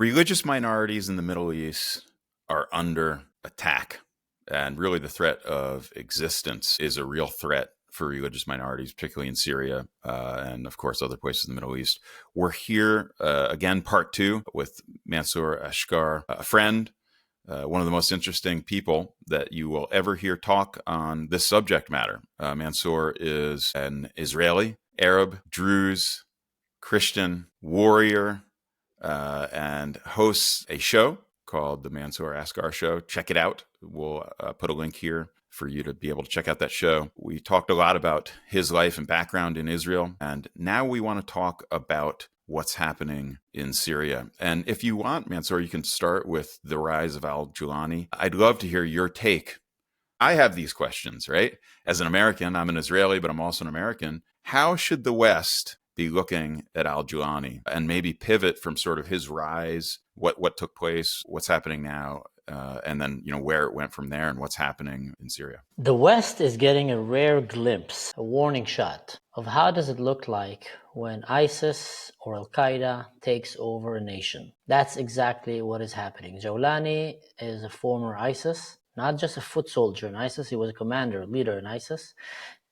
Religious minorities in the Middle East are under attack. And really, the threat of existence is a real threat for religious minorities, particularly in Syria and, of course, other places in the Middle East. We're here again, part two, with Mansur Ashkar, a friend, one of the most interesting people that you will ever hear talk on this subject matter. Mansur is an Israeli, Arab, Druze, Christian warrior, and hosts a show called the Mansur Ashkar Show. Check it out. We'll put a link here for you to be able to check out that show. We talked a lot about his life and background in Israel, and now we want to talk about what's happening in Syria. And if you want, Mansur, you can start with the rise of al-Jolani. I'd love to hear your take. I have these questions, right? As an American, I'm an Israeli, but I'm also an American. How should the West be looking at al-Jolani and maybe pivot from sort of his rise, what took place, what's happening now, and then where it went from there and what's happening in Syria? The West is getting a rare glimpse, a warning shot of how does it look like when ISIS or Al-Qaeda takes over a nation. That's exactly what is happening. Jolani is a former ISIS, not just a foot soldier in ISIS. He was a commander, leader in ISIS.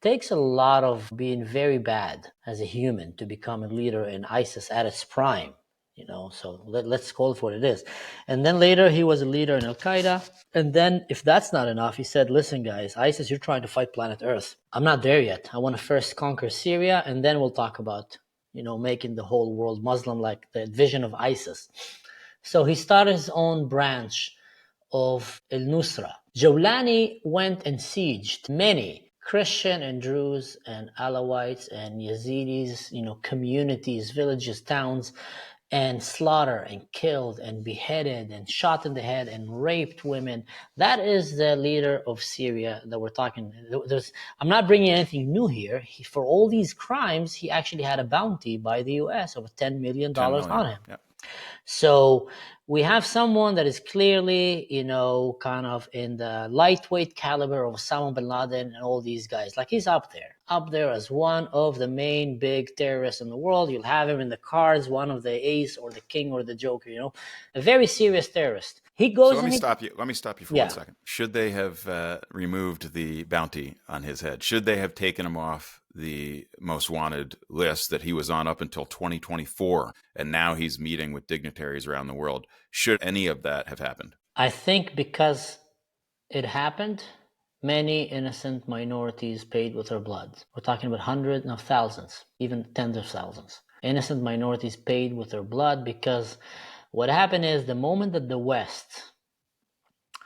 Takes a lot of being very bad as a human to become a leader in ISIS at its prime, so let's call it what it is. And then later he was a leader in Al-Qaeda. And then if that's not enough, he said, listen, guys, ISIS, you're trying to fight planet Earth. I'm not there yet. I want to first conquer Syria, and then we'll talk about, making the whole world Muslim, like the vision of ISIS. So he started his own branch of al-Nusra. Jolani went and sieged many Christian and Druze and Alawites and Yazidis, communities, villages, towns, and slaughtered and killed and beheaded and shot in the head and raped women. That is the leader of Syria that we're talking. I'm not bringing anything new here. For all these crimes, he actually had a bounty by the U.S. of $10 million on him. Yep. So we have someone that is clearly, kind of in the lightweight caliber of Osama bin Laden and all these guys. Like, he's up there as one of the main big terrorists in the world. You'll have him in the cards, one of the ace or the king or the joker, a very serious terrorist. He goes. So let me stop you for 1 second. Should they have removed the bounty on his head? Should they have taken him off the most wanted list that he was on up until 2024, and now he's meeting with dignitaries around the world? Should any of that have happened? I think because it happened, many innocent minorities paid with their blood. We're talking about hundreds of thousands, even tens of thousands. Innocent minorities paid with their blood, because what happened is the moment that the West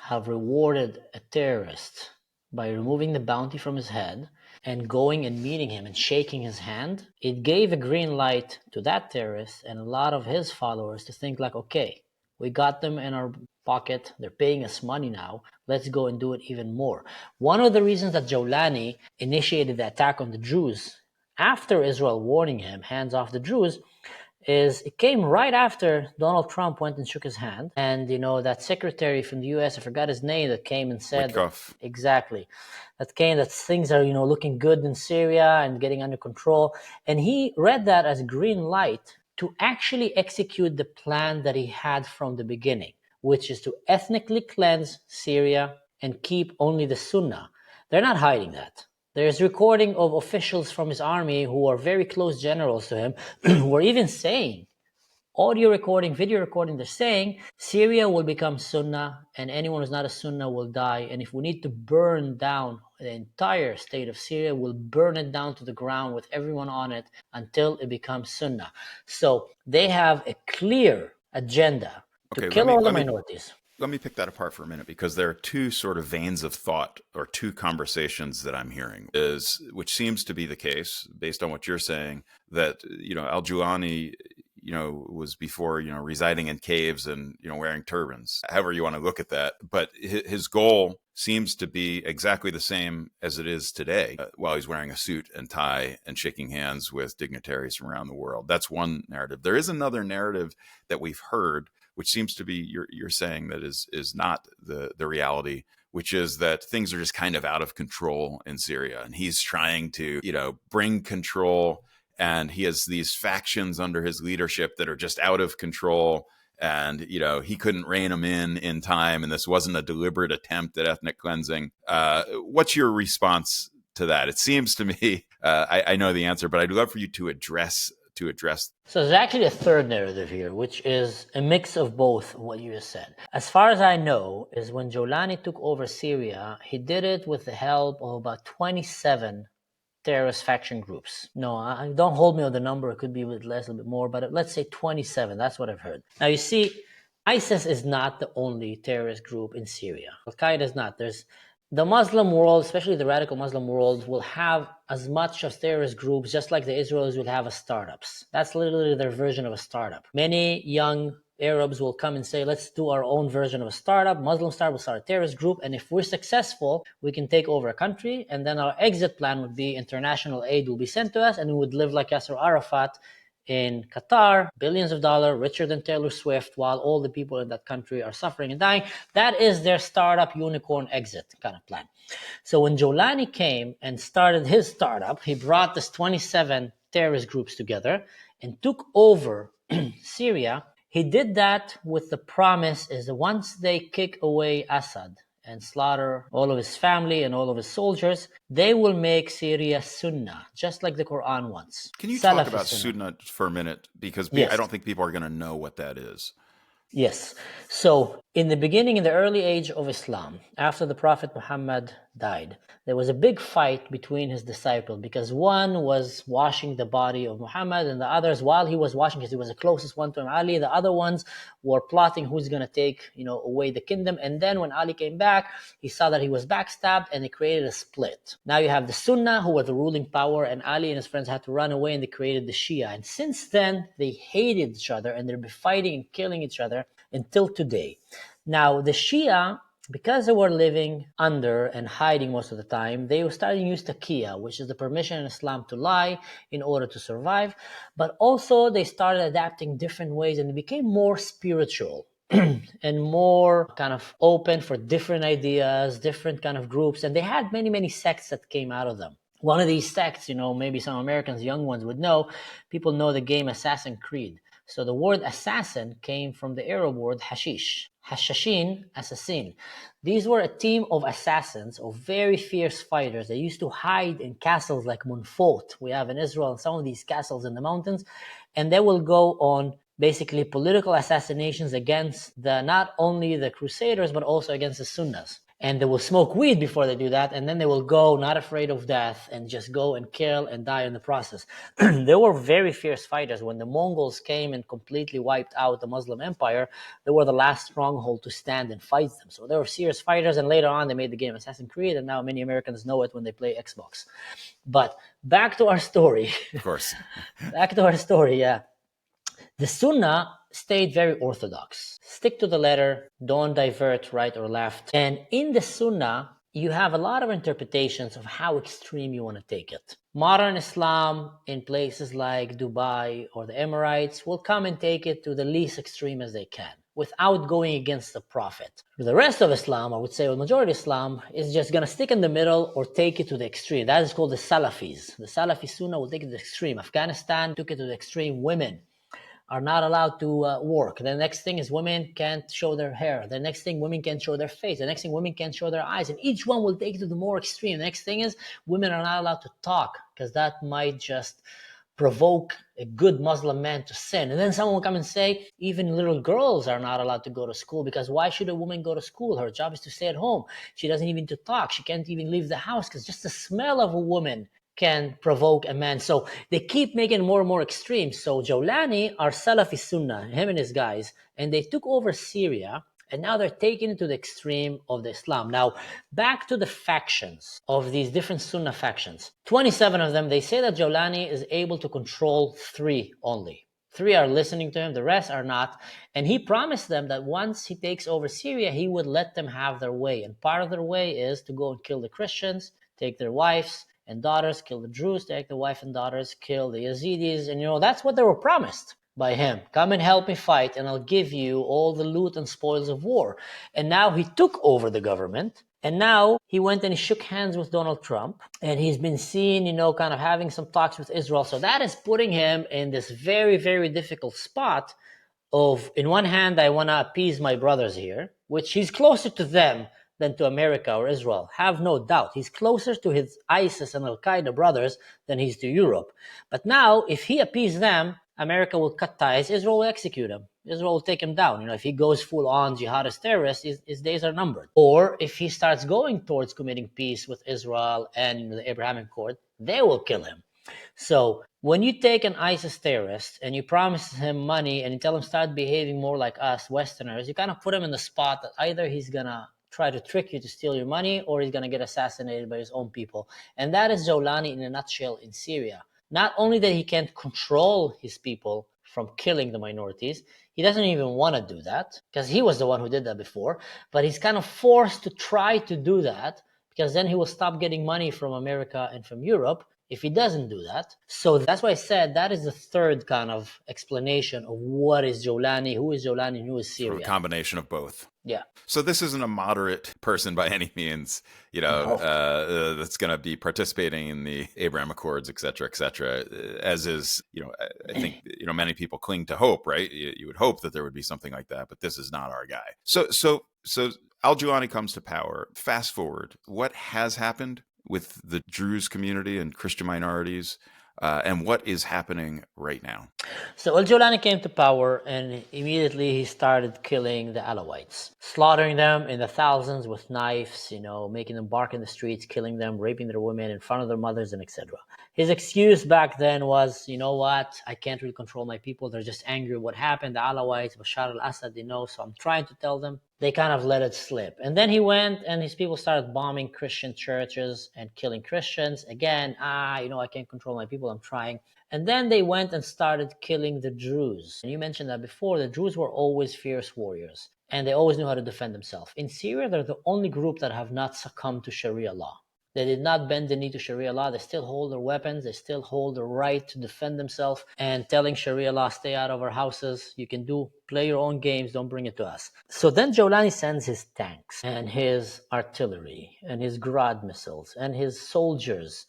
have rewarded a terrorist by removing the bounty from his head and going and meeting him and shaking his hand, it gave a green light to that terrorist and a lot of his followers to think like, okay, we got them in our pocket. They're paying us money now. Let's go and do it even more. One of the reasons that Jolani initiated the attack on the Druze after Israel warning him, hands off the Druze, is it came right after Donald Trump went and shook his hand. And, that secretary from the U.S., I forgot his name, that came and said, exactly, that things are, looking good in Syria and getting under control. And he read that as a green light to actually execute the plan that he had from the beginning, which is to ethnically cleanse Syria and keep only the Sunnah. They're not hiding that. There's recording of officials from his army who are very close generals to him who are even saying, audio recording, video recording, they're saying Syria will become Sunnah and anyone who's not a Sunnah will die. And if we need to burn down the entire state of Syria, we'll burn it down to the ground with everyone on it until it becomes Sunnah. So they have a clear agenda to kill all the minorities. Let me pick that apart for a minute, because there are two sort of veins of thought or two conversations that I'm hearing, which seems to be the case based on what you're saying, that, al-Jolani, was before, residing in caves and, wearing turbans, however you want to look at that. But his goal seems to be exactly the same as it is today, while he's wearing a suit and tie and shaking hands with dignitaries from around the world. That's one narrative. There is another narrative that we've heard, which seems to be you're saying that is not the reality, which is that things are just kind of out of control in Syria, and he's trying to bring control, and he has these factions under his leadership that are just out of control, and he couldn't rein them in time, and this wasn't a deliberate attempt at ethnic cleansing. What's your response to that? It seems to me, I know the answer, but I'd love for you to address. So there's actually a third narrative here, which is a mix of both what you just said. As far as I know, is when Jolani took over Syria, he did it with the help of about 27 terrorist faction groups. No, don't hold me on the number. It could be a bit less, a bit more, but let's say 27. That's what I've heard. Now, you see, ISIS is not the only terrorist group in Syria. Al-Qaeda is not. There's the Muslim world, especially the radical Muslim world, will have as much as terrorist groups, just like the Israelis will have as startups. That's literally their version of a startup. Many young Arabs will come and say, let's do our own version of a startup. Muslim startup will start a terrorist group. And if we're successful, we can take over a country. And then our exit plan would be international aid will be sent to us. And we would live like Yasser Arafat in Qatar, billions of dollars, richer than Taylor Swift, while all the people in that country are suffering and dying. That is their startup unicorn exit kind of plan. So when Jolani came and started his startup, he brought this 27 terrorist groups together and took over Syria. He did that with the promise is that once they kick away Assad and slaughter all of his family and all of his soldiers, they will make Syria Sunnah, just like the Quran wants. Can you talk about Sunnah for a minute? Because I don't think people are going to know what that is. Yes. So in the beginning, in the early age of Islam, after the Prophet Muhammad died, there was a big fight between his disciples because one was washing the body of Muhammad and the others, while he was washing, because he was the closest one to him, Ali, the other ones were plotting who's going to take, away the kingdom. And then when Ali came back, he saw that he was backstabbed and they created a split. Now you have the Sunnah, who were the ruling power, and Ali and his friends had to run away and they created the Shia. And since then, they hated each other and they've been fighting and killing each other until today. Now, the Shia, because they were living under and hiding most of the time, they were starting to use taqiyya, which is the permission in Islam to lie in order to survive. But also they started adapting different ways and they became more spiritual and more kind of open for different ideas, different kind of groups. And they had many, many sects that came out of them. One of these sects, maybe some Americans, young ones would know, people know the game Assassin's Creed. So the word assassin came from the Arab word hashish. Hashashin, assassin. These were a team of assassins, of very fierce fighters. They used to hide in castles like Munfot, we have in Israel, and some of these castles in the mountains. And they will go on basically political assassinations against not only the Crusaders, but also against the Sunnis. And they will smoke weed before they do that, and then they will go not afraid of death and just go and kill and die in the process. They were very fierce fighters. When the Mongols came and completely wiped out the Muslim empire, they were the last stronghold to stand and fight them. So they were serious fighters, and later on they made the game Assassin's Creed, and now many Americans know it when they play Xbox. But back to our story. Of course. Back to our story, yeah. The Sunnah stayed very orthodox. Stick to the letter, don't divert right or left. And in the Sunnah, you have a lot of interpretations of how extreme you want to take it. Modern Islam in places like Dubai or the Emirates will come and take it to the least extreme as they can without going against the Prophet. The rest of Islam, I would say, or majority Islam, is just going to stick in the middle or take it to the extreme. That is called the Salafis. The Salafi Sunnah will take it to the extreme. Afghanistan took it to the extreme. Women are not allowed to work. The next thing is women can't show their hair. The next thing, women can't show their face. The next thing, women can't show their eyes. And each one will take it to the more extreme. The next thing is women are not allowed to talk because that might just provoke a good Muslim man to sin. And then someone will come and say, even little girls are not allowed to go to school because why should a woman go to school? Her job is to stay at home. She doesn't even to talk. She can't even leave the house because just the smell of a woman can provoke a man. So they keep making it more and more extreme. So Jolani are Salafi Sunnah, him and his guys, and they took over Syria, and now they're taking it to the extreme of the Islam. Now, back to the factions of these different Sunnah factions. 27 of them, they say that Jolani is able to control 3 only. 3 are listening to him, the rest are not. And he promised them that once he takes over Syria, he would let them have their way. And part of their way is to go and kill the Christians, take their wives and daughters, kill the Druze, take the wife and daughters, kill the Yazidis. And that's what they were promised by him. Come and help me fight and I'll give you all the loot and spoils of war. And now he took over the government. And now he went and he shook hands with Donald Trump. And he's been seen, kind of having some talks with Israel. So that is putting him in this very, very difficult spot of, in one hand, I want to appease my brothers here, which he's closer to them than to America or Israel. Have no doubt. He's closer to his ISIS and Al-Qaeda brothers than he's to Europe. But now, if he appeases them, America will cut ties. Israel will execute him. Israel will take him down. If he goes full on jihadist terrorist, his days are numbered. Or if he starts going towards committing peace with Israel and the Abrahamic Accord, they will kill him. So when you take an ISIS terrorist and you promise him money and you tell him start behaving more like us Westerners, you kind of put him in the spot that either he's gonna try to trick you to steal your money or he's gonna get assassinated by his own people. And that is Jolani in a nutshell in Syria. Not only that he can't control his people from killing the minorities, he doesn't even want to do that because he was the one who did that before, but he's kind of forced to try to do that because then he will stop getting money from America and from Europe if he doesn't do that. So that's why I said that is the third kind of explanation of what is Jolani, who is Jolani, and who is Syria. Sort of a combination of both. Yeah. So this isn't a moderate person by any means, that's going to be participating in the Abraham Accords, et cetera, as is, I think, many people cling to hope, right? You would hope that there would be something like that, but this is not our guy. So al-Jolani comes to power. Fast forward, what has happened with the Druze community and Christian minorities, and what is happening right now? So al-Jolani came to power and immediately he started killing the Alawites, slaughtering them in the thousands with knives, making them bark in the streets, killing them, raping their women in front of their mothers, and etc. His excuse back then was, you know what, I can't really control my people. They're just angry at what happened. The Alawites, Bashar al-Assad, they know, so I'm trying to tell them. They kind of let it slip. And then he went and his people started bombing Christian churches and killing Christians. Again, I can't control my people. I'm trying. And then they went and started killing the Druze. And you mentioned that before. The Druze were always fierce warriors and they always knew how to defend themselves. In Syria, they're the only group that have not succumbed to Sharia law. They did not bend the knee to Sharia law. They still hold their weapons. They still hold the right to defend themselves. And telling Sharia law, stay out of our houses. You can play your own games. Don't bring it to us. So then Jolani sends his tanks and his artillery and his Grad missiles and his soldiers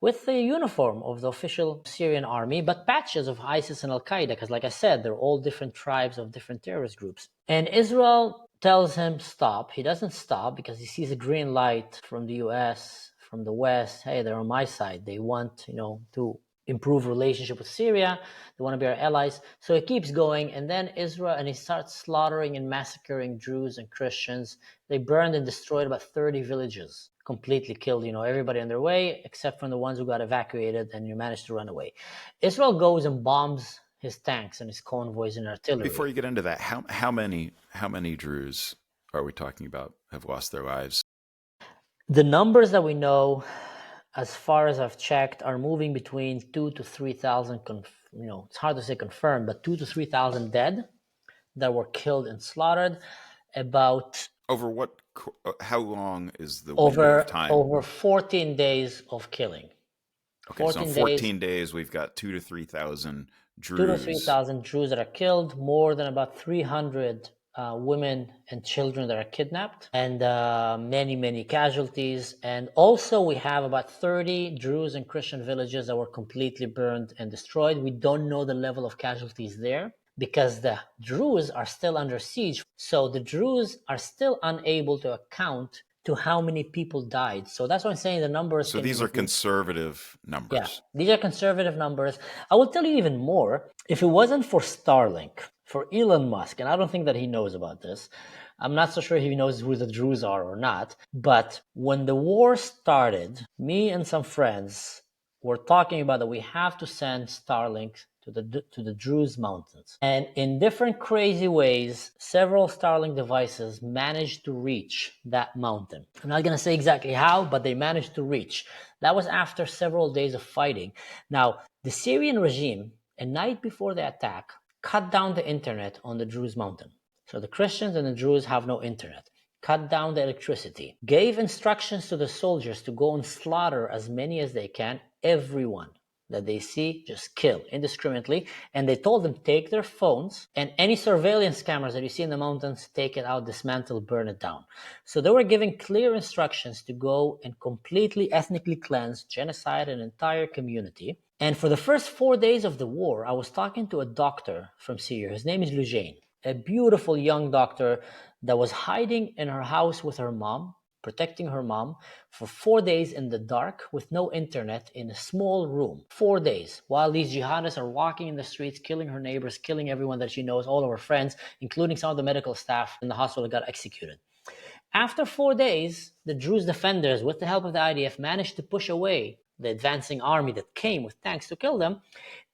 with the uniform of the official Syrian army, but patches of ISIS and Al-Qaeda, because like I said, they're all different tribes of different terrorist groups. And Israel tells him stop. He doesn't stop because he sees a green light from the US, from the West. Hey, they're on my side. They want, to improve relationship with Syria. They want to be our allies. So he keeps going. And then Israel, and he starts slaughtering and massacring Druze and Christians. They burned and destroyed about 30 villages. Completely killed, everybody on their way, except from the ones who got evacuated and you managed to run away. Israel goes and bombs his tanks and his convoys and artillery. Before you get into that, how many Druze are we talking about have lost their lives? The numbers that we know, as far as I've checked, are moving between 2,000 to 3,000. It's hard to say confirmed, but 2,000 to 3,000 dead that were killed and slaughtered. About over what? How long is the window of time? Over 14 days of killing. Okay, so in 14 days, we've got 2,000 to 3,000 Druze. 2,000 to 3,000 Druze that are killed, more than about 300 women and children that are kidnapped, and many, many casualties. And also we have about 30 Druze and Christian villages that were completely burned and destroyed. We don't know the level of casualties there, because the Druze are still under siege. So the Druze are still unable to account to how many people died. So that's why I'm saying the numbers. So these are conservative numbers. Yeah, these are conservative numbers. I will tell you even more. If it wasn't for Starlink, for Elon Musk, and I don't think that he knows about this. I'm not so sure he knows who the Druze are or not. But when the war started, me and some friends were talking about that we have to send Starlink to the Druze mountains. And in different crazy ways, several Starlink devices managed to reach that mountain. I'm not going to say exactly how, but they managed to reach. That was after several days of fighting. Now, the Syrian regime, a night before the attack, cut down the internet on the Druze mountain. So the Christians and the Druze have no internet. Cut down the electricity. Gave instructions to the soldiers to go and slaughter as many as they can, everyone that they see, just kill indiscriminately. And they told them, take their phones and any surveillance cameras that you see in the mountains, take it out, dismantle, burn it down. So they were giving clear instructions to go and completely ethnically cleanse, genocide an entire community. And for the first 4 days of the war, I was talking to a doctor from Syria. His name is Lujain, a beautiful young doctor that was hiding in her house with her mom, protecting her mom for 4 days in the dark with no internet in a small room. 4 days, while these jihadists are walking in the streets, killing her neighbors, killing everyone that she knows, all of her friends, including some of the medical staff in the hospital, got executed. After 4 days, the Druze defenders, with the help of the IDF, managed to push away the advancing army that came with tanks to kill them.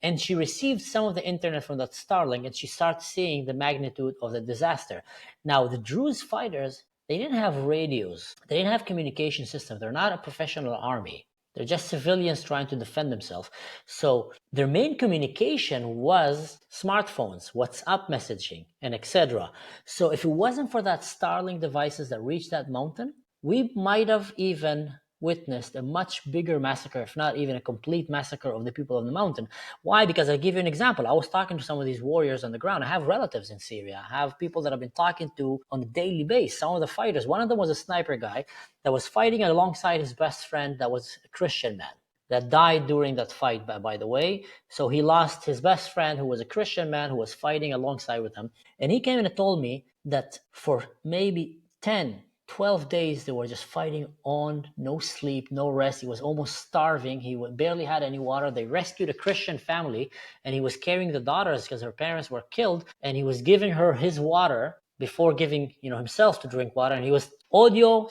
And she received some of the internet from that Starlink, and she starts seeing the magnitude of the disaster. Now, the Druze fighters, they didn't have radios. They didn't have communication systems. They're not a professional army. They're just civilians trying to defend themselves. So their main communication was smartphones, WhatsApp messaging, and etc. So if it wasn't for that Starlink devices that reached that mountain, we might have even witnessed a much bigger massacre, if not even a complete massacre of the people of the mountain. Why? Because I'll give you an example. I was talking to some of these warriors on the ground. I have relatives in Syria. I have people that I've been talking to on a daily basis. Some of the fighters, one of them was a sniper guy that was fighting alongside his best friend that was a Christian man that died during that fight, by the way. So he lost his best friend who was a Christian man who was fighting alongside with him. And he came in and told me that for maybe 10, 12 days, they were just fighting on, no sleep, no rest. He was almost starving. He barely had any water. They rescued a Christian family, and he was carrying the daughters because her parents were killed, and he was giving her his water before giving himself to drink water. And he was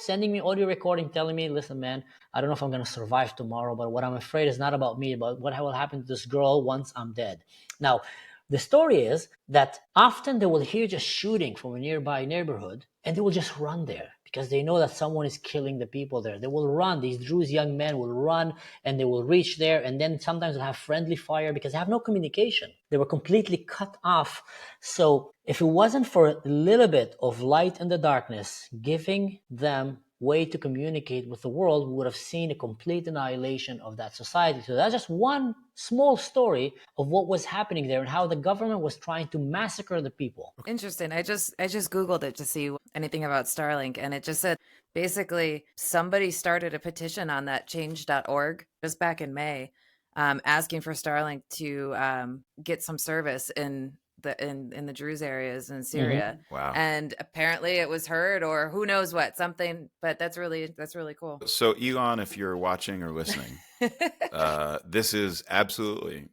sending me audio recording, telling me, listen, man, I don't know if I'm going to survive tomorrow, but what I'm afraid is not about me, but what will happen to this girl once I'm dead. Now, the story is that often they will hear just shooting from a nearby neighborhood, and they will just run there because they know that someone is killing the people there. They will run. These Druze young men will run, and they will reach there, and then sometimes they'll have friendly fire because they have no communication. They were completely cut off. So if it wasn't for a little bit of light in the darkness, giving them way to communicate with the world, we would have seen a complete annihilation of that society. So that's just one small story of what was happening there and how the government was trying to massacre the people. Interesting. I just Googled it to see anything about Starlink, and it just said basically somebody started a petition on that change.org just back in May, asking for Starlink to get some service in the Druze areas in Syria. Mm-hmm. Wow. And apparently it was heard, or who knows what, something, but that's really cool. So Elon, if you're watching or listening, this is absolutely,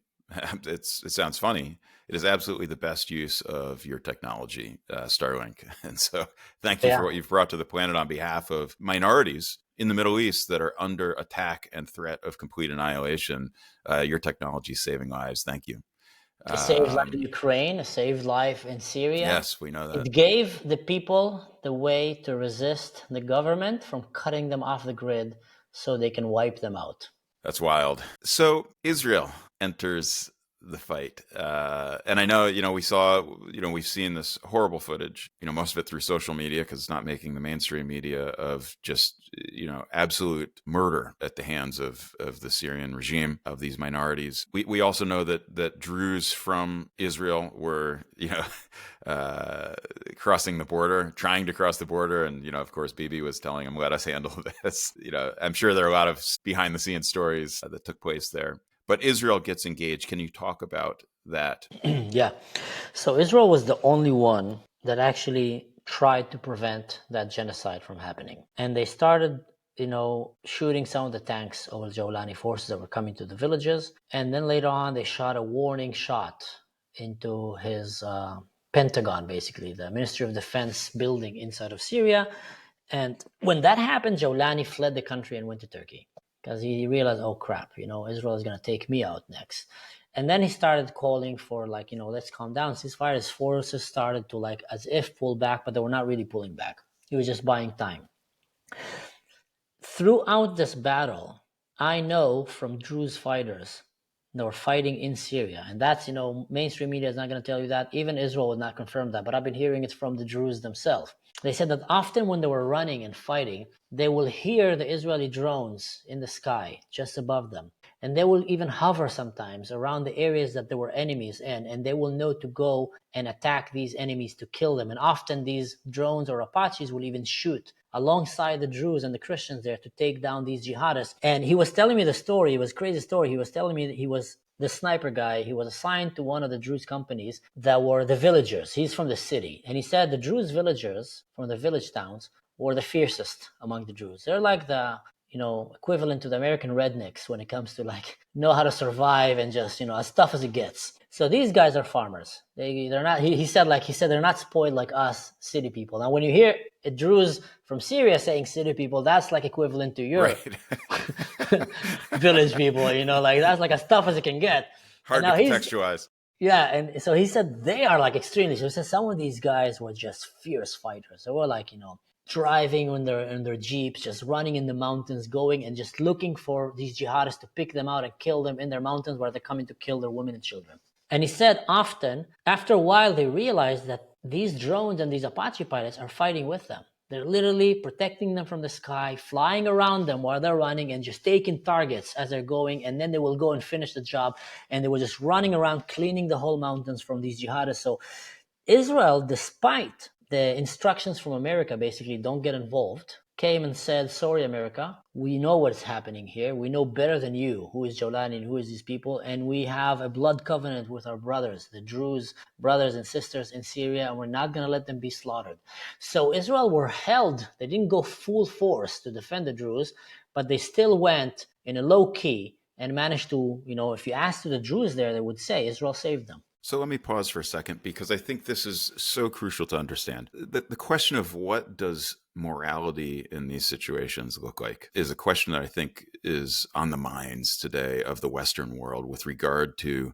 it sounds funny. It is absolutely the best use of your technology, Starlink. And so thank you for what you've brought to the planet on behalf of minorities in the Middle East that are under attack and threat of complete annihilation. Your technology is saving lives. Thank you. It saved life in Ukraine, it saved life in Syria. Yes, we know that. It gave the people the way to resist the government from cutting them off the grid so they can wipe them out. That's wild. So Israel enters the fight. And I know, we've seen this horrible footage, most of it through social media because it's not making the mainstream media, of just, absolute murder at the hands of the Syrian regime, of these minorities. We also know that Druze from Israel were, crossing the border, trying to cross the border. And, of course, Bibi was telling them, let us handle this. I'm sure there are a lot of behind the scenes stories that took place there. But Israel gets engaged. Can you talk about that? Yeah. So Israel was the only one that actually tried to prevent that genocide from happening. And they started, shooting some of the tanks of al-Jolani forces that were coming to the villages. And then later on, they shot a warning shot into his Pentagon, basically, the Ministry of Defense building inside of Syria. And when that happened, Jolani fled the country and went to Turkey, because he realized, oh crap, Israel is going to take me out next. And then he started calling for let's calm down, ceasefire. His forces started to as if pull back, but they were not really pulling back. He was just buying time. Throughout this battle, I know from Druze fighters that were fighting in Syria, and that's, mainstream media is not going to tell you that. Even Israel would not confirm that, but I've been hearing it from the Druze themselves. They said that often when they were running and fighting, they will hear the Israeli drones in the sky just above them. And they will even hover sometimes around the areas that there were enemies in, and they will know to go and attack these enemies to kill them. And often these drones or Apaches will even shoot alongside the Druze and the Christians there to take down these jihadists. And he was telling me the story. It was a crazy story. He was telling me that he was the sniper guy. He was assigned to one of the Druze companies that were the villagers. He's from the city. And he said the Druze villagers from the village towns were the fiercest among the Druze. They're like the equivalent to the American rednecks when it comes to like know how to survive and just, as tough as it gets. So these guys are farmers. They're not, he said they're not spoiled like us city people. Now, when you hear a Druze from Syria saying city people, that's like equivalent to your right. village people, like that's like as tough as it can get. Hard to contextualize. Yeah, and so he said they are like extremely. So he said some of these guys were just fierce fighters. They were like, driving in their jeeps, just running in the mountains, going and just looking for these jihadists to pick them out and kill them in their mountains where they're coming to kill their women and children. And he said often, after a while, they realized that these drones and these Apache pilots are fighting with them. They're literally protecting them from the sky, flying around them while they're running and just taking targets as they're going. And then they will go and finish the job. And they were just running around, cleaning the whole mountains from these jihadists. So Israel, despite the instructions from America, basically don't get involved, came and said, sorry, America, we know what's happening here. We know better than you who is al-Jolani and who is these people. And we have a blood covenant with our brothers, the Druze brothers and sisters in Syria, and we're not going to let them be slaughtered. So Israel were held. They didn't go full force to defend the Druze, but they still went in a low key and managed to, if you asked the Druze there, they would say Israel saved them. So let me pause for a second, because I think this is so crucial to understand. The question of what does morality in these situations look like is a question that I think is on the minds today of the Western world with regard to,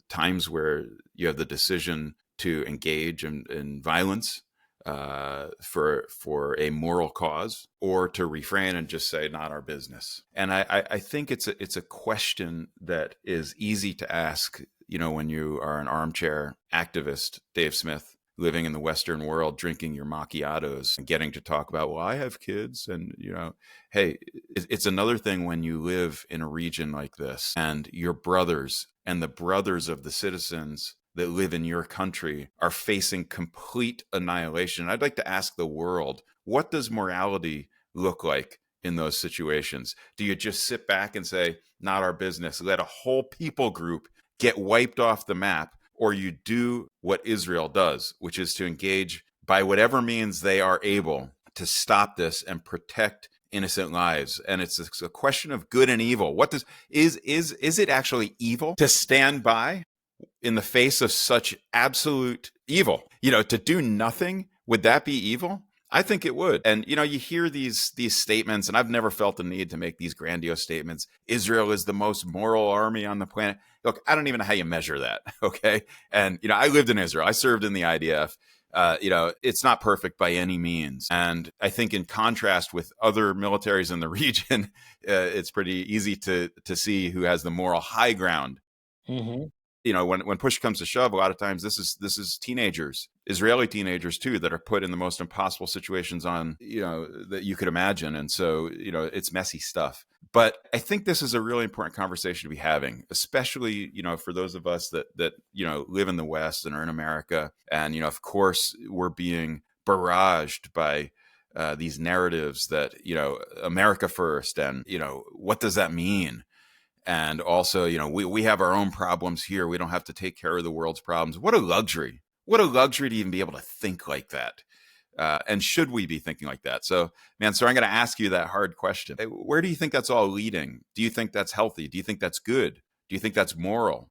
times where you have the decision to engage in violence for a moral cause, or to refrain and just say, not our business. And I think it's a question that is easy to ask, when you are an armchair activist, Dave Smith, living in the Western world, drinking your macchiatos and getting to talk about, well, I have kids. And, hey, it's another thing when you live in a region like this and your brothers and the brothers of the citizens that live in your country are facing complete annihilation. I'd like to ask the world, what does morality look like in those situations? Do you just sit back and say, not our business, let a whole people group get wiped off the map? Or you do what Israel does, which is to engage by whatever means they are able to stop this and protect innocent lives? And it's a question of good and evil. What is it actually evil to stand by in the face of such absolute evil? To do nothing, would that be evil? I think it would. And, you hear these statements, and I've never felt the need to make these grandiose statements. Israel is the most moral army on the planet. Look, I don't even know how you measure that. Okay. And, I lived in Israel. I served in the IDF. It's not perfect by any means. And I think in contrast with other militaries in the region, it's pretty easy to see who has the moral high ground. Mm-hmm. When push comes to shove, a lot of times this is teenagers, Israeli teenagers too, that are put in the most impossible situations that you could imagine. And so, it's messy stuff. But I think this is a really important conversation to be having, especially, for those of us that live in the West and are in America. And, of course, we're being barraged by these narratives that, America first. And, what does that mean? And also, we have our own problems here. We don't have to take care of the world's problems. What a luxury. What a luxury to even be able to think like that. And should we be thinking like that? So, Mansur, I'm going to ask you that hard question. Where do you think that's all leading? Do you think that's healthy? Do you think that's good? Do you think that's moral?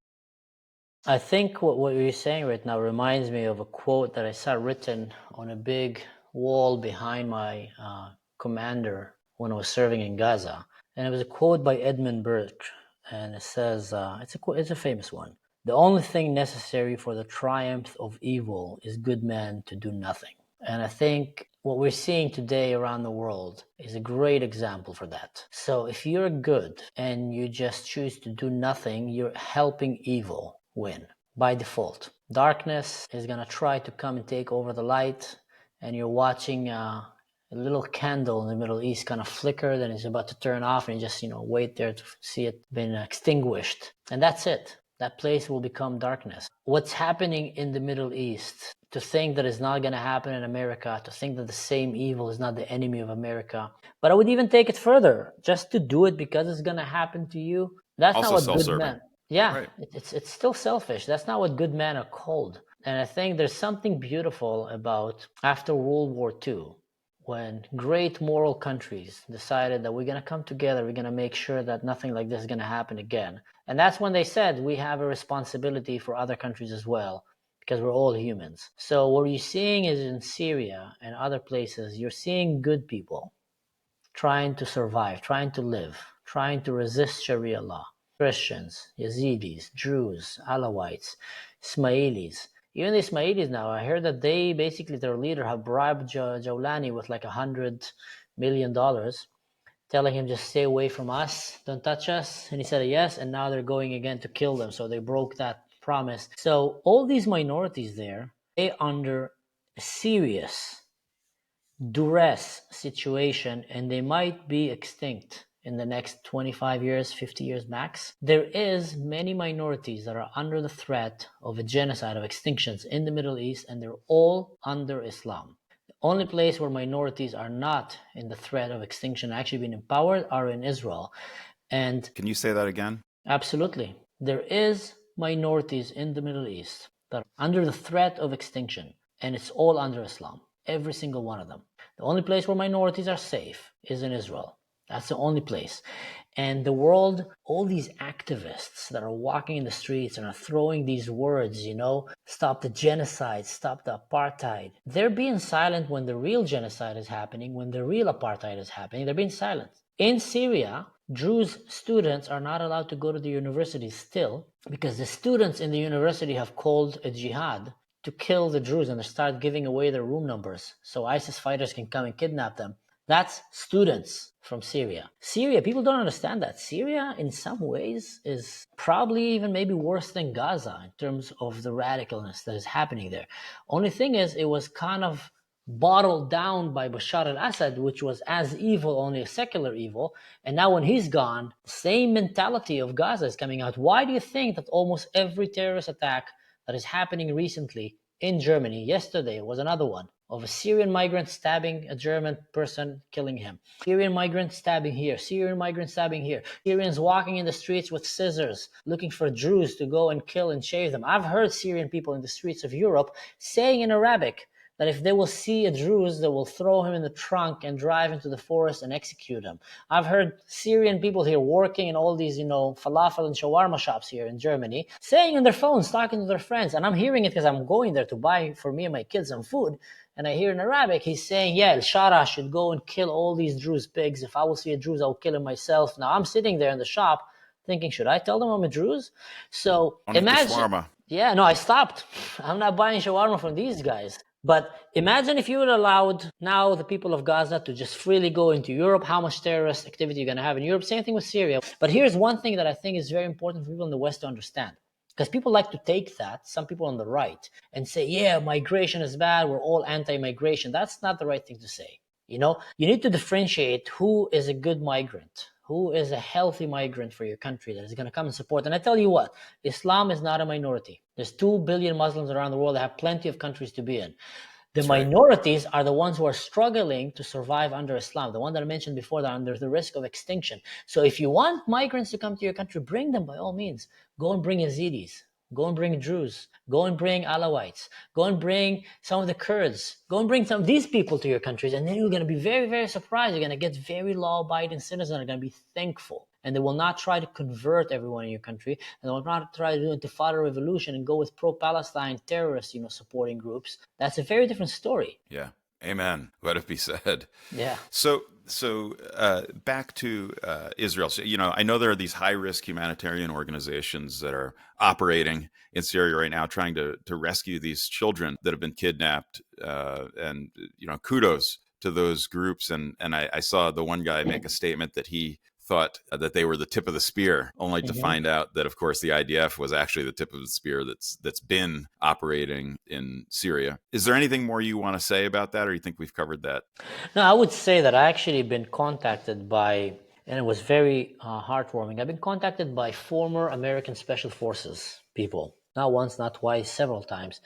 I think what you're saying right now reminds me of a quote that I saw written on a big wall behind my commander when I was serving in Gaza. And it was a quote by Edmund Burke. And it says, it's a famous one. The only thing necessary for the triumph of evil is good men to do nothing. And I think what we're seeing today around the world is a great example for that. So if you're good and you just choose to do nothing, you're helping evil win by default. Darkness is going to try to come and take over the light, and you're watching a little candle in the Middle East kind of flickered and it's about to turn off, and you just, wait there to see it been extinguished. And that's it. That place will become darkness. What's happening in the Middle East, to think that it's not going to happen in America, to think that the same evil is not the enemy of America. But I would even take it further. Just to do it because it's going to happen to you, that's Also not what good self-serving. men. Yeah, Right. it's still selfish. That's not what good men are called. And I think there's something beautiful about after World War II, when great moral countries decided that we're going to come together, we're going to make sure that nothing like this is going to happen again. And that's when they said we have a responsibility for other countries as well, because we're all humans. So what you're seeing is in Syria and other places, you're seeing good people trying to survive, trying to live, trying to resist Sharia law. Christians, Yazidis, Druze, Alawites, Ismailis. Even the Ismailis now, I heard that they basically, their leader, have bribed al-Jolani with like $100 million, telling him just stay away from us, don't touch us. And he said yes, and now they're going again to kill them. So they broke that promise. So all these minorities there, they under serious duress situation, and they might be extinct in the next 25 years, 50 years max. There is many minorities that are under the threat of a genocide, of extinctions in the Middle East, and they're all under Islam. The only place where minorities are not in the threat of extinction, actually being empowered, are in Israel. And Can you say that again? absolutely, there is minorities in the Middle East that are under the threat of extinction, and it's all under Islam. Every single one of them. The only place where minorities are safe is in Israel. That's the only place. And the world, all these activists that are walking in the streets and are throwing these words, stop the genocide, stop the apartheid. They're being silent when the real genocide is happening, when the real apartheid is happening. They're being silent. In Syria, Druze students are not allowed to go to the university still, because the students in the university have called a jihad to kill the Druze, and they start giving away their room numbers so ISIS fighters can come and kidnap them. That's students from Syria. Syria, people don't understand that. Syria, in some ways, is probably even maybe worse than Gaza in terms of the radicalness that is happening there. Only thing is, it was kind of bottled down by Bashar al-Assad, which was as evil, only a secular evil. And now when he's gone, the same mentality of Gaza is coming out. Why do you think that almost every terrorist attack that is happening recently in Germany, yesterday was another one, of a Syrian migrant stabbing a German person, killing him. Syrian migrant stabbing here, Syrian migrant stabbing here. Syrians walking in the streets with scissors, looking for Druze to go and kill and shave them. I've heard Syrian people in the streets of Europe saying in Arabic that if they will see a Druze, they will throw him in the trunk and drive into the forest and execute him. I've heard Syrian people here working in all these, falafel and shawarma shops here in Germany, saying on their phones, talking to their friends, and I'm hearing it because I'm going there to buy for me and my kids some food, and I hear in Arabic, he's saying, yeah, El-Shara should go and kill all these Druze pigs. If I will see a Druze, I'll kill him myself. Now I'm sitting there in the shop thinking, should I tell them I'm a Druze? So Don't eat the imagine... shawarma. Yeah, no, I stopped. I'm not buying shawarma from these guys. But imagine if you would allowed now the people of Gaza to just freely go into Europe, how much terrorist activity you're going to have in Europe. Same thing with Syria. But here's one thing that I think is very important for people in the West to understand. Because people like to take that, some people on the right, and say, yeah, migration is bad, we're all anti-migration. That's not the right thing to say. You need to differentiate who is a good migrant, who is a healthy migrant for your country that is going to come and support. And I tell you what, Islam is not a minority. There's 2 billion Muslims around the world that have plenty of countries to be in. The minorities are the ones who are struggling to survive under Islam, the one that I mentioned before, that are under the risk of extinction. So if you want migrants to come to your country, bring them by all means. Go and bring Yazidis. Go and bring Druze. Go and bring Alawites. Go and bring some of the Kurds. Go and bring some of these people to your countries. And then you're going to be very, very surprised. You're going to get very law-abiding citizens that are going to be thankful. And they will not try to convert everyone in your country. And they will not try to do an intifada revolution and go with pro-Palestine terrorist, supporting groups. That's a very different story. Yeah. Amen. Let it be said. Yeah. So back to Israel. So, I know there are these high-risk humanitarian organizations that are operating in Syria right now, trying to rescue these children that have been kidnapped. And kudos to those groups. And I saw the one guy make a statement that he thought that they were the tip of the spear, only to Mm-hmm. find out that, of course, the IDF was actually the tip of the spear that's been operating in Syria. Is there anything more you want to say about that, or you think we've covered that? No, I would say that I actually been contacted by, and it was very heartwarming. I've been contacted by former American Special Forces people, not once, not twice, several times.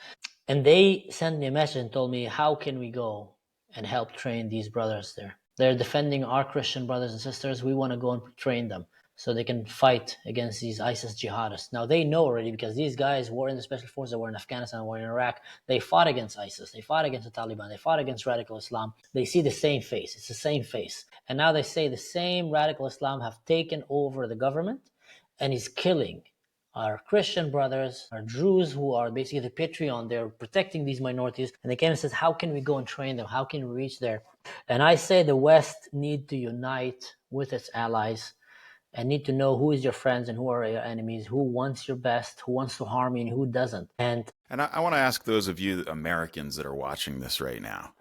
And they sent me a message and told me, how can we go and help train these brothers there? They're defending our Christian brothers and sisters. We want to go and train them so they can fight against these ISIS jihadists. Now, they know already because these guys were in the special forces, they were in Afghanistan, were in Iraq. They fought against ISIS. They fought against the Taliban. They fought against radical Islam. They see the same face. It's the same face. And now they say the same radical Islam have taken over the government and is killing our Christian brothers, our Druze who are basically the Patreon. They're protecting these minorities. And they came and says, how can we go and train them? How can we reach there? And I say the West need to unite with its allies and need to know who is your friends and who are your enemies, who wants your best, who wants to harm you, and who doesn't. And I want to ask those of you Americans that are watching this right now,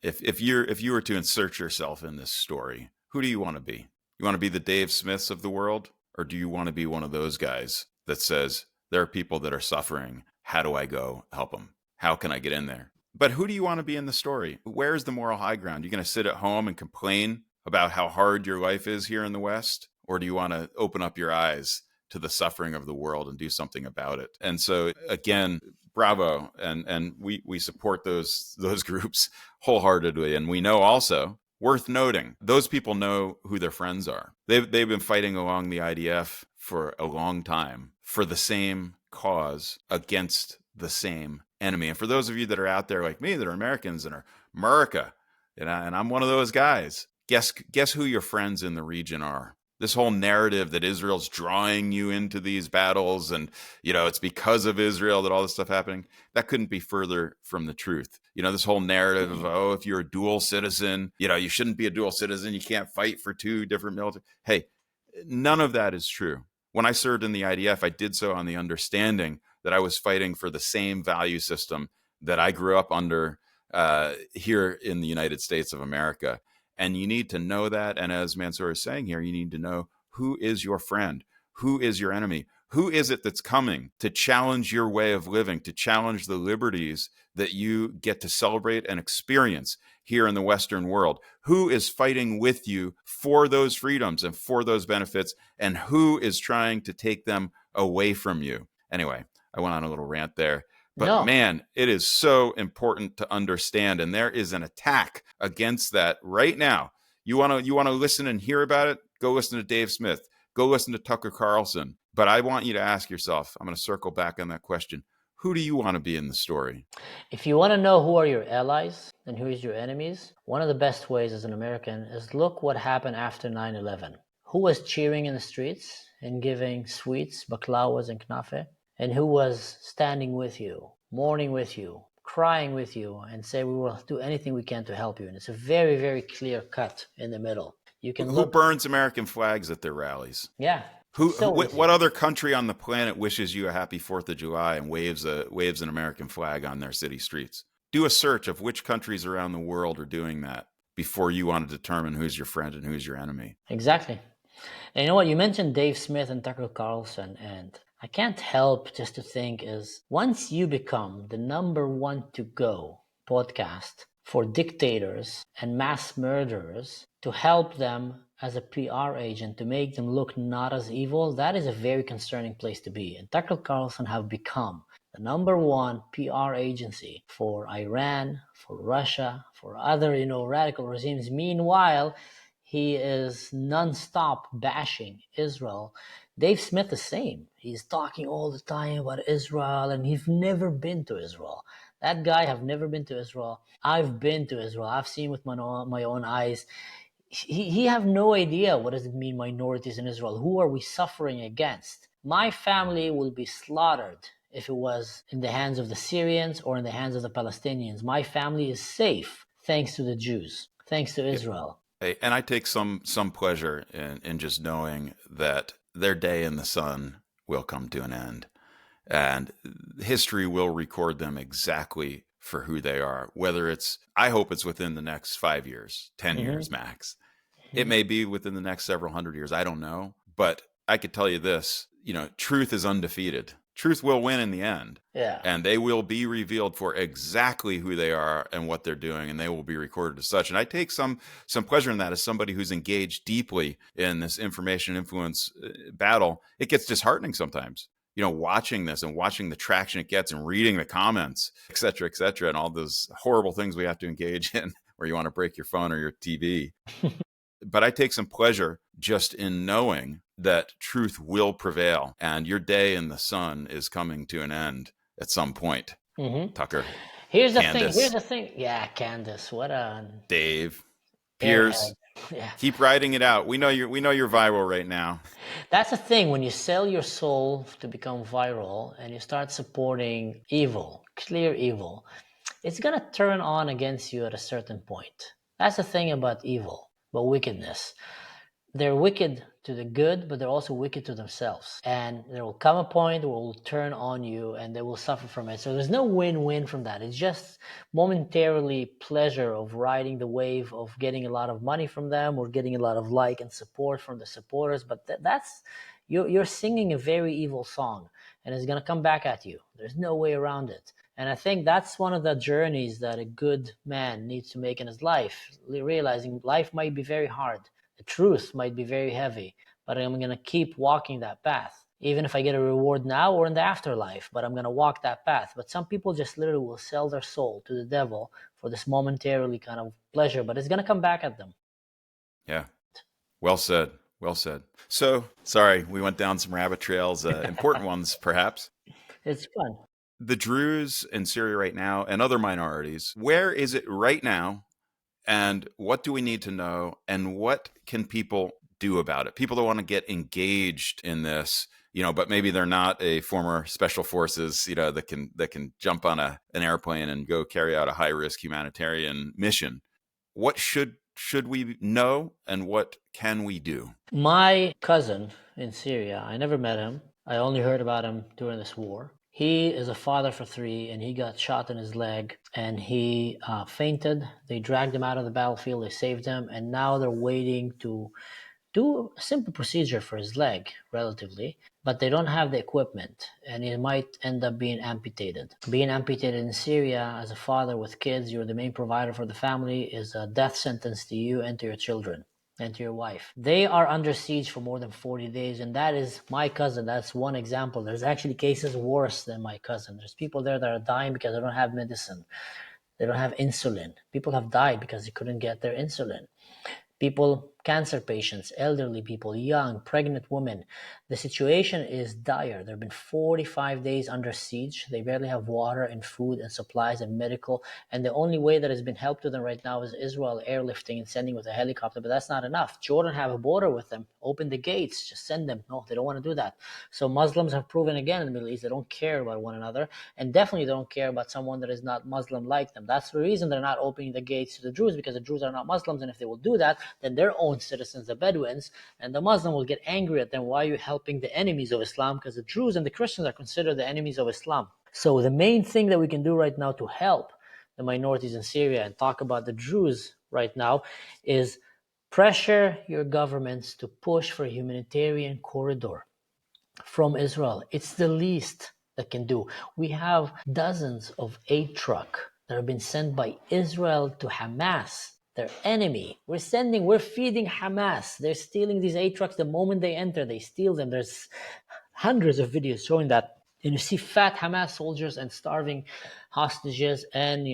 if you were to insert yourself in this story, who do you want to be? You want to be the Dave Smiths of the world, or do you want to be one of those guys that says, there are people that are suffering. How do I go help them? How can I get in there? But who do you want to be in the story? Where's the moral high ground? You're going to sit at home and complain about how hard your life is here in the West? Or do you want to open up your eyes to the suffering of the world and do something about it? And so, again, bravo. And we support those groups wholeheartedly. And we know also, worth noting, those people know who their friends are. They've been fighting along the IDF for a long time for the same cause against the same enemy. And for those of you that are out there like me, that are Americans and are America, and I'm one of those guys, guess who your friends in the region are? This whole narrative that Israel's drawing you into these battles and, it's because of Israel that all this stuff happening, that couldn't be further from the truth. This whole narrative of, if you're a dual citizen, you shouldn't be a dual citizen. You can't fight for two different military. Hey, none of that is true. When I served in the IDF, I did so on the understanding that I was fighting for the same value system that I grew up under here in the United States of America. And you need to know that. And as Mansur is saying here, you need to know who is your friend, who is your enemy, who is it that's coming to challenge your way of living, to challenge the liberties that you get to celebrate and experience here in the Western world. Who is fighting with you for those freedoms and for those benefits, and who is trying to take them away from you? Anyway, I went on a little rant there. But no, man, it is so important to understand, and there is an attack against that right now. You want to listen and hear about it? Go listen to Dave Smith. Go listen to Tucker Carlson. But I want you to ask yourself, I'm going to circle back on that question. Who do you want to be in the story? if you want to know who are your allies and who is your enemies, one of the best ways as an American is look what happened after 9/11. Who was cheering in the streets and giving sweets, baklawas, and knafe? And who was standing with you, mourning with you, crying with you, and say, we will do anything we can to help you. And it's a very, very clear cut in the middle. You can Who look. burns American flags at their rallies? Yeah. What other country on the planet wishes you a happy 4th of July and waves an American flag on their city streets? Do a search of which countries around the world are doing that before you want to determine who's your friend and who's your enemy. Exactly. And you know what? You mentioned Dave Smith and Tucker Carlson, and I can't help just to think is once you become the number one to go podcast for dictators and mass murderers to help them as a PR agent to make them look not as evil, that is a very concerning place to be. And Tucker Carlson have become the number one PR agency for Iran, for Russia, for other, radical regimes. Meanwhile, he is non-stop bashing Israel. Dave Smith the same. He's talking all the time about Israel, and he's never been to Israel. That guy have never been to Israel. I've been to Israel. I've seen with my own eyes. He have no idea what does it mean minorities in Israel. Who are we suffering against? My family will be slaughtered if it was in the hands of the Syrians or in the hands of the Palestinians. My family is safe thanks to the Jews, thanks to Israel. And I take some pleasure in just knowing that their day in the sun will come to an end. And history will record them exactly for who they are, whether I hope it's within the next 5 years, 10 years max. It may be within the next several hundred years. I don't know. But I could tell you this, truth is undefeated. Truth will win in the end. Yeah. And they will be revealed for exactly who they are and what they're doing, and they will be recorded as such. And I take some pleasure in that as somebody who's engaged deeply in this information influence battle. It gets disheartening sometimes, watching this and watching the traction it gets and reading the comments, et cetera, and all those horrible things we have to engage in where you want to break your phone or your TV. But I take some pleasure just in knowing that truth will prevail and your day in the sun is coming to an end at some point. Tucker. Here's the thing. Yeah, Candace. What a Dave. Piers. Yeah. Keep writing it out. We know you're viral right now. That's the thing. When you sell your soul to become viral and you start supporting evil, clear evil, it's going to turn on against you at a certain point. That's the thing about evil, about wickedness. They're wicked to the good, but they're also wicked to themselves. And there will come a point where it will turn on you and they will suffer from it. So there's no win-win from that. It's just momentarily pleasure of riding the wave of getting a lot of money from them or getting a lot of like and support from the supporters. But that's you're singing a very evil song and it's going to come back at you. There's no way around it. And I think that's one of the journeys that a good man needs to make in his life, realizing life might be very hard. The truth might be very heavy, but I'm going to keep walking that path, even if I get a reward now or in the afterlife, but I'm going to walk that path. But some people just literally will sell their soul to the devil for this momentarily kind of pleasure, but it's going to come back at them. Yeah. Well said. Well said. So, sorry, we went down some rabbit trails, important ones, perhaps. It's fun. The Druze in Syria right now and other minorities, where is it right now? And what do we need to know? And what can people do about it? People that want to get engaged in this, but maybe they're not a former special forces, that can jump on an airplane and go carry out a high risk humanitarian mission. What should we know and what can we do? My cousin in Syria, I never met him. I only heard about him during this war. He is a father for 3 and he got shot in his leg and he fainted. They dragged him out of the battlefield. They saved him. And now they're waiting to do a simple procedure for his leg, relatively, but they don't have the equipment and he might end up being amputated. Being amputated in Syria as a father with kids, you're the main provider for the family, is a death sentence to you and to your children and to your wife. They are under siege for more than 40 days, and that is my cousin. That's one example. There's actually cases worse than my cousin. There's people there that are dying because they don't have medicine. They don't have insulin. People have died because they couldn't get their insulin. People, cancer patients, elderly people, young, pregnant women. The situation is dire. There have been 45 days under siege. They barely have water and food and supplies and medical. And the only way that has been helped to them right now is Israel airlifting and sending with a helicopter. But that's not enough. Jordan have a border with them. Open the gates. Just send them. No, they don't want to do that. So Muslims have proven again in the Middle East they don't care about one another. And definitely they don't care about someone that is not Muslim like them. That's the reason they're not opening the gates to the Druze, because the Druze are not Muslims. And if they will do that, then their own citizens, the Bedouins, and the Muslim will get angry at them. Why are you helping the enemies of Islam? Because the Druze and the Christians are considered the enemies of Islam. So the main thing that we can do right now to help the minorities in Syria and talk about the Druze right now is pressure your governments to push for a humanitarian corridor from Israel. It's the least that can do. We have dozens of aid trucks that have been sent by Israel to Hamas, their enemy. We're feeding Hamas. They're stealing these aid trucks the moment they enter. They steal them. There's hundreds of videos showing that. And you see fat Hamas soldiers and starving hostages and,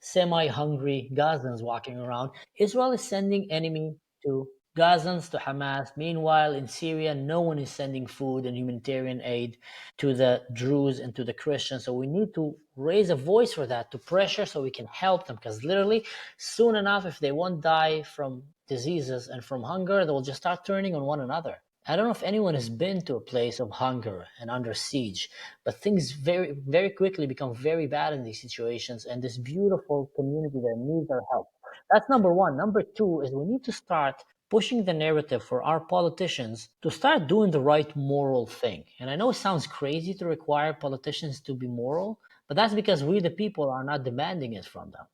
semi-hungry Gazans walking around. Israel is sending enemy to Gazans, to Hamas. Meanwhile, in Syria, no one is sending food and humanitarian aid to the Druze and to the Christians. So we need to raise a voice for that, to pressure so we can help them. Because literally, soon enough, if they won't die from diseases and from hunger, they will just start turning on one another. I don't know if anyone has been to a place of hunger and under siege, but things very, very quickly become very bad in these situations, and this beautiful community that needs our help. That's number one. Number two is we need to start pushing the narrative for our politicians to start doing the right moral thing. And I know it sounds crazy to require politicians to be moral, but that's because we, the people, are not demanding it from them.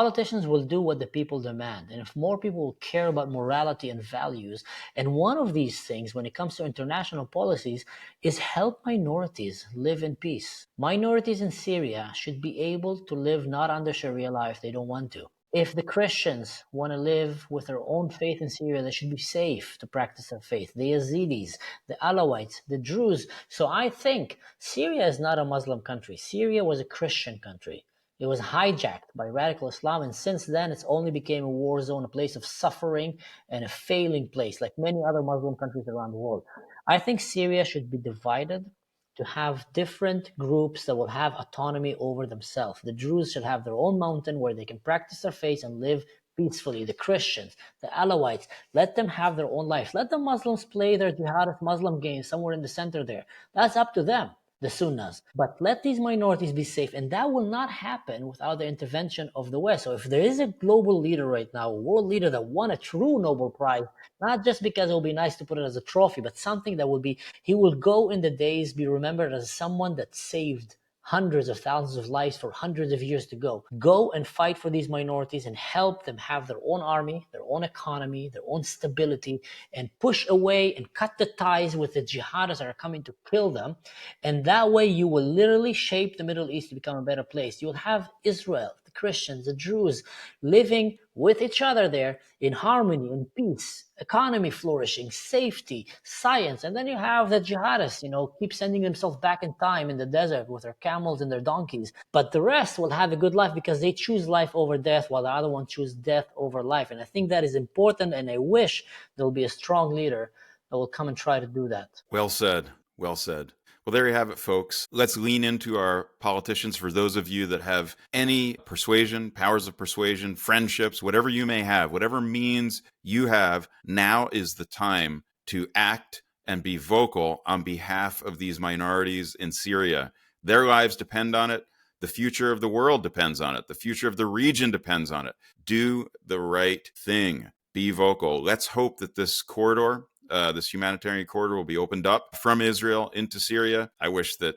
Politicians will do what the people demand. And if more people will care about morality and values, and one of these things when it comes to international policies is help minorities live in peace. Minorities in Syria should be able to live not under Sharia law if they don't want to. If the Christians want to live with their own faith in Syria, they should be safe to practice their faith. The Yazidis, the Alawites, the Druze. So I think Syria is not a Muslim country. Syria was a Christian country. It was hijacked by radical Islam, and since then it's only became a war zone, a place of suffering and a failing place, like many other Muslim countries around the world. I think Syria should be divided to have different groups that will have autonomy over themselves. The Druze should have their own mountain where they can practice their faith and live peacefully. The Christians, the Alawites, let them have their own life. Let the Muslims play their jihadist Muslim games somewhere in the center there. That's up to them, the Sunnas. But let these minorities be safe, and that will not happen without the intervention of the West. So if there is a global leader right now, a world leader that won a true Nobel Prize, not just because it will be nice to put it as a trophy, but something that will be, he will go in the days, be remembered as someone that saved hundreds of thousands of lives for hundreds of years to go. Go and fight for these minorities and help them have their own army, their own economy, their own stability, and push away and cut the ties with the jihadists that are coming to kill them. And that way you will literally shape the Middle East to become a better place. You will have Israel, the Christians, the Druze living with each other there in harmony, in peace, economy flourishing, safety, science. And then you have the jihadists, keep sending themselves back in time in the desert with their camels and their donkeys. But the rest will have a good life because they choose life over death, while the other one choose death over life. And I think that is important, and I wish there will be a strong leader that will come and try to do that. Well said. Well said. Well, there you have it, folks. Let's lean into our politicians. For those of you that have any persuasion, powers of persuasion, friendships, whatever you may have, whatever means you have, now is the time to act and be vocal on behalf of these minorities in Syria. Their lives depend on it. The future of the world depends on it. The future of the region depends on it. Do the right thing. Be vocal. Let's hope that this corridor, this humanitarian corridor, will be opened up from Israel into Syria. I wish that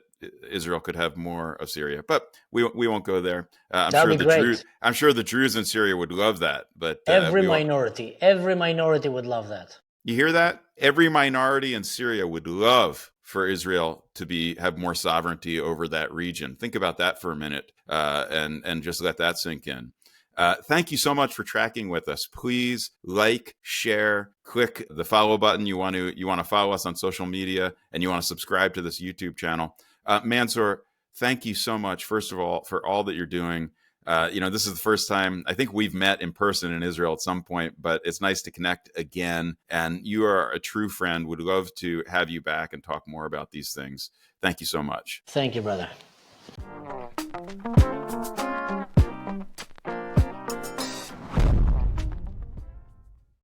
Israel could have more of Syria, but we won't go there. I'm sure the Druze in Syria would love that. But every minority would love that. You hear that? Every minority in Syria would love for Israel to have more sovereignty over that region. Think about that for a minute, and just let that sink in. Thank you so much for tracking with us. Please like, share, click the follow button. You want to follow us on social media, and you want to subscribe to this YouTube channel. Mansur, thank you so much, first of all, for all that you're doing. This is the first time I think we've met in person in Israel at some point, but it's nice to connect again. And you are a true friend. Would love to have you back and talk more about these things. Thank you so much. Thank you, brother.